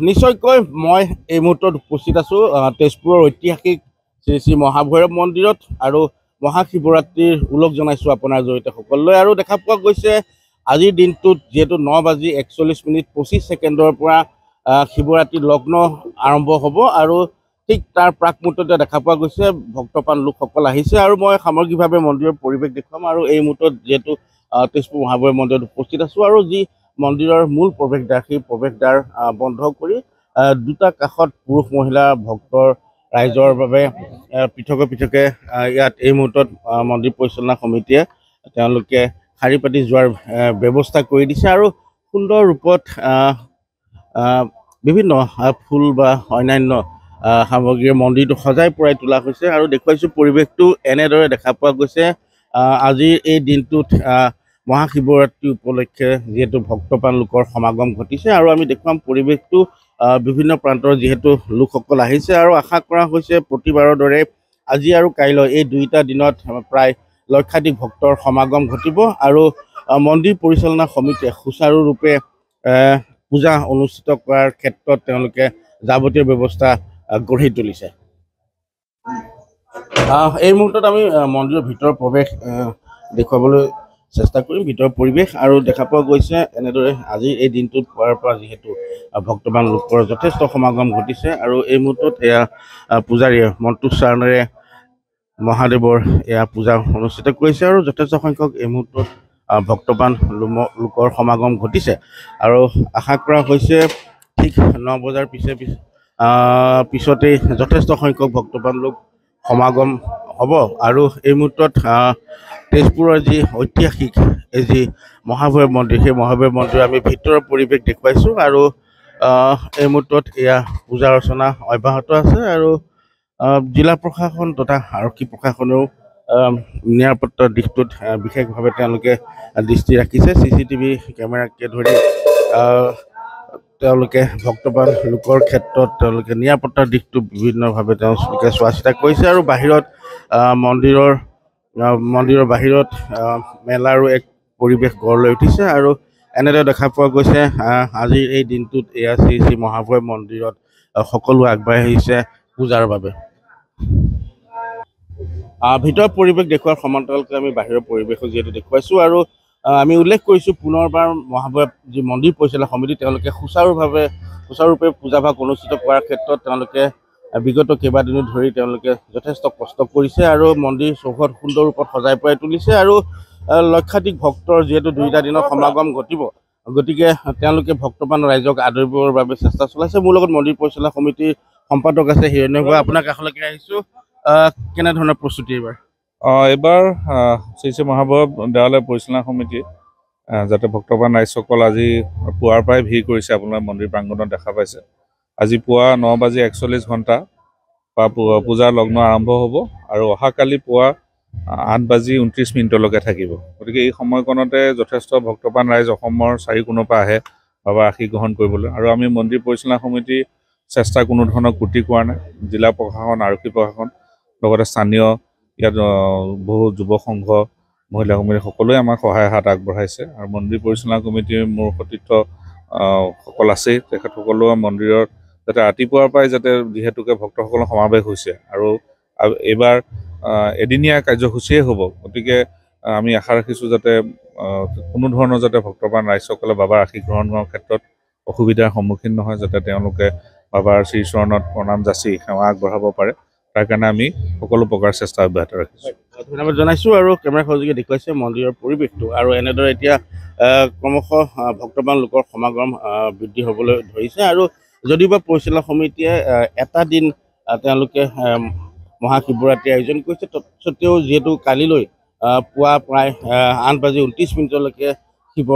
নিশ্চয়কৈ মই এই মুহূৰ্তত উপস্থিত আছোঁ তেজপুৰৰ ঐতিহাসিক শ্ৰী শ্ৰী মহাভৈৰৱ মন্দিৰত আৰু মহাশিৱৰাত্ৰিৰ ওলগ জনাইছোঁ আপোনাৰ জৰিয়তে সকলোলৈ। আৰু দেখা পোৱা গৈছে আজিৰ দিনটোত যিহেতু 9:41:25 পৰা শিৱৰাত্ৰিৰ লগ্ন আৰম্ভ হ'ব আৰু ঠিক তাৰ প্ৰাক মুহূৰ্ততে দেখা পোৱা গৈছে ভক্তপ্ৰাণ লোকসকল আহিছে আৰু মই সামগ্ৰিকভাৱে মন্দিৰৰ পৰিৱেশ দেখুৱাম। আৰু এই মুহূৰ্তত যিহেতু তেজপুৰ মহাভৈৰৱ মন্দিৰত উপস্থিত আছোঁ আৰু যি মন্দিৰৰ মূল প্ৰৱেশদ্বাৰ সেই প্ৰৱেশদ্বাৰ বন্ধ কৰি দুটা কাষত পুৰুষ মহিলা ভক্তৰ ৰাইজৰ বাবে পৃথকে পৃথকে ইয়াত এই মুহূৰ্তত মন্দিৰ পৰিচালনা সমিতিয়ে তেওঁলোকে শাৰী পাতি যোৱাৰ ব্যৱস্থা কৰি দিছে আৰু সুন্দৰ ৰূপত বিভিন্ন ফুল বা অন্যান্য সামগ্ৰীৰে মন্দিৰটো সজাই পৰাই তোলা হৈছে আৰু দেখুৱাইছোঁ পৰিৱেশটো এনেদৰে দেখা পোৱা গৈছে। আজিৰ এই দিনটোত মহাশিৱৰাত্ৰি উপলক্ষে যিহেতু ভক্তপ্ৰাণ লোকৰ সমাগম ঘটিছে আৰু আমি দেখুৱাম পৰিৱেশটো বিভিন্ন প্ৰান্তৰ যিহেতু লোকসকল আহিছে আৰু আশা কৰা হৈছে প্ৰতিবাৰৰ দৰে আজি আৰু কাইলৈ এই দুইটা দিনত প্ৰায় লক্ষাধিক ভক্তৰ সমাগম ঘটিব আৰু মন্দিৰ পৰিচালনা সমিতিয়ে সুচাৰুৰূপে পূজা অনুষ্ঠিত কৰাৰ ক্ষেত্ৰত তেওঁলোকে যাৱতীয় ব্যৱস্থা গঢ়ি তুলিছে। এই মুহূৰ্তত আমি মন্দিৰৰ ভিতৰৰ প্ৰৱেশ দেখুৱাবলৈ চেষ্টা কৰিম, ভিতৰৰ পৰিৱেশ। আৰু দেখা পোৱা গৈছে এনেদৰে আজিৰ এই দিনটোত পুৱাৰ পৰা যিহেতু ভক্তপ্ৰাণ লোকৰ যথেষ্ট সমাগম ঘটিছে আৰু এই মুহূৰ্তত এয়া পূজাৰীয়ে মন্ত্ৰোচ্চাৰণেৰে মহাদেৱৰ এয়া পূজা অনুষ্ঠিত কৰিছে আৰু যথেষ্ট সংখ্যক এই মুহূৰ্তত ভক্তপ্ৰাণ লোকৰ সমাগম ঘটিছে আৰু আশা কৰা হৈছে ঠিক 9 বজাৰ পিছতেই যথেষ্ট সংখ্যক ভক্তপ্ৰাণ লোক সমাগম হ'ব। আৰু এই মুহূৰ্তত তেজপুৰৰ যি ঐতিহাসিক এই যি মহাভৈৰৱ মন্দিৰ সেই মহাভৈৰৱ মন্দিৰ আমি ভিতৰৰ পৰিৱেশ দেখুৱাইছোঁ আৰু এই মুহূৰ্তত এয়া পূজা অৰ্চনা অব্যাহত আছে আৰু জিলা প্ৰশাসন তথা আৰক্ষী প্ৰশাসনেও নিৰাপত্তাৰ দিশটোত বিশেষভাৱে তেওঁলোকে দৃষ্টি ৰাখিছে। CCTV কেমেৰাকে ধৰি তেওঁলোকে ভক্তপ্ৰাণ লোকৰ ক্ষেত্ৰত তেওঁলোকে নিৰাপত্তাৰ দিশটো বিভিন্নভাৱে তেওঁলোকে চোৱা চিতা কৰিছে আৰু বাহিৰত মন্দিৰৰ বাহিৰত মেলাৰো এক পৰিৱেশ গঢ় লৈ উঠিছে আৰু এনেদৰে দেখা পোৱা গৈছে আজিৰ এই দিনটোত এয়া শ্ৰী শ্ৰী মহাভৈৰৱ মন্দিৰত সকলো আগবাঢ়ি আহিছে পূজাৰ বাবে। ভিতৰৰ পৰিৱেশ দেখুওৱাৰ সমান্তৰালকৈ আমি বাহিৰৰ পৰিৱেশো যিহেতু দেখুৱাইছোঁ আৰু আমি উল্লেখ কৰিছোঁ পুনৰবাৰ মহাভৈৰৱ যি মন্দিৰ পৰিচালনা সমিতি তেওঁলোকে সুচাৰুৰূপে পূজাভাগ অনুষ্ঠিত কৰাৰ ক্ষেত্ৰত তেওঁলোকে বিগত কেইবাদিনো ধৰি তেওঁলোকে যথেষ্ট কষ্ট কৰিছে আৰু মন্দিৰ চৌহদ সুন্দৰ ৰূপত সজাই পৰাই তুলিছে আৰু লক্ষাধিক ভক্তৰ যিহেতু দুইটা দিনৰ সমাগম ঘটিব গতিকে তেওঁলোকে ভক্তপ্ৰাণ ৰাইজক আদৰিবৰ বাবে চেষ্টা চলাইছে। মোৰ লগত মন্দিৰ পৰিচালনা সমিতিৰ সম্পাদক আছে হিৰণ্য বৰা, আপোনাৰ কাষলৈকে আহিছোঁ। কেনেধৰণৰ প্ৰস্তুতি এইবাৰ? এইবাৰ শ্ৰী শ্ৰী মহাভৈৰৱ দেৱালয় পৰিচালনা সমিতি যাতে ভক্তপ্ৰাণ ৰাইজসকল আজি পুৱাৰ পৰাই ভিৰ কৰিছে আপোনাৰ মন্দিৰ প্ৰাংগণত দেখা পাইছে। আজি পুৱা 9:41 পৰা পূজাৰ লগ্ন আৰম্ভ হ'ব আৰু অহাকালি পুৱা 8:29 থাকিব। গতিকে এই সময়কণতে যথেষ্ট ভক্তপ্ৰাণ ৰাইজ অসমৰ চাৰিওকোণৰ পৰা আহে বাবাৰ আশীষ গ্ৰহণ কৰিবলৈ আৰু আমি মন্দিৰ পৰিচালনা সমিতিৰ চেষ্টা কোনো ধৰণৰ ত্ৰুটি কৰা নাই। জিলা প্ৰশাসন, আৰক্ষী প্ৰশাসন লগতে স্থানীয় ইয়াত বহু যুৱ সংঘ, মহিলা সমিতি সকলোৱে আমাক সহায় হাত আগবঢ়াইছে আৰু মন্দিৰ পৰিচালনা কমিটিৰ মোৰ সতীৰ্থ সকল আছেই, তেখেতসকলেও মন্দিৰৰ যাতে ৰাতিপুৱাৰ পৰাই যাতে যিহেতুকে ভক্তসকলৰ সমাৱেশ হৈছে আৰু এইবাৰ এদিনীয়া কাৰ্যসূচীয়ে হ'ব। গতিকে আমি আশা ৰাখিছোঁ যাতে কোনো ধৰণৰ যাতে ভক্তপ্ৰাণ ৰাইজসকলে বাবাৰ আশীষ গ্ৰহণ কৰাৰ ক্ষেত্ৰত অসুবিধাৰ সন্মুখীন নহয়, যাতে তেওঁলোকে বাবাৰ শ্ৰীচৰণত প্ৰণাম যাচি সেৱা আগবঢ়াব পাৰে, তাৰ কাৰণে আমি সকলো প্ৰকাৰ চেষ্টা অব্যাহত ৰাখিছোঁ। ধন্যবাদ জনাইছোঁ আৰু কেমেৰা সহযোগী দেখুৱাইছে মন্দিৰৰ পৰিৱেশটো আৰু এনেদৰে এতিয়া ক্ৰমশঃ ভক্তপ্ৰাণ লোকৰ সমাগম বৃদ্ধি হ'বলৈ ধৰিছে আৰু যদিওবা পৰিচালনা সমিতিয়ে এটা দিন তেওঁলোকে মহাশিৱৰাত্ৰি আয়োজন কৰিছে, তৎসত্ত্বেও যিহেতু কালিলৈ পুৱা প্ৰায় 8:29 শিৱ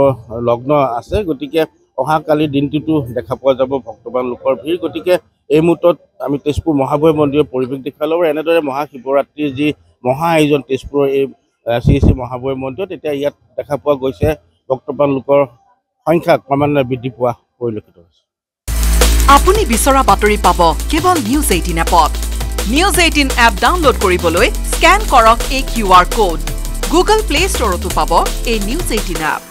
লগ্ন আছে গতিকে অহাকালিৰ দিনটোতো দেখা পোৱা যাব ভক্তপ্ৰাণ লোকৰ ভিৰ। গতিকে এই মুহূৰ্তত আমি তেজপুৰ মহাভৈৰৱ মন্দিৰৰ পৰিৱেশ দেখুৱাই ল'ব। এনেদৰে মহাশিৱৰাত্ৰিৰ যি মহা আয়োজন তেজপুৰৰ এই শ্ৰী শ্ৰী মহাভৈৰৱ মন্দিৰত, এতিয়া ইয়াত দেখা পোৱা গৈছে ভক্তপ্ৰাণ লোকৰ সংখ্যা ক্ৰমান্বয়ে বৃদ্ধি পোৱা পৰিলক্ষিত হৈছে। আপুনি বিচৰা বাতৰি পাব কেৱল নিউজ 18 এপত। নিউজ 18 এপ ডাউনলোড কৰিবলৈ স্কেন কৰক এই QR কোড। গুগল প্লে ষ্টৰতো পাব এই নিউজ 18 এপ।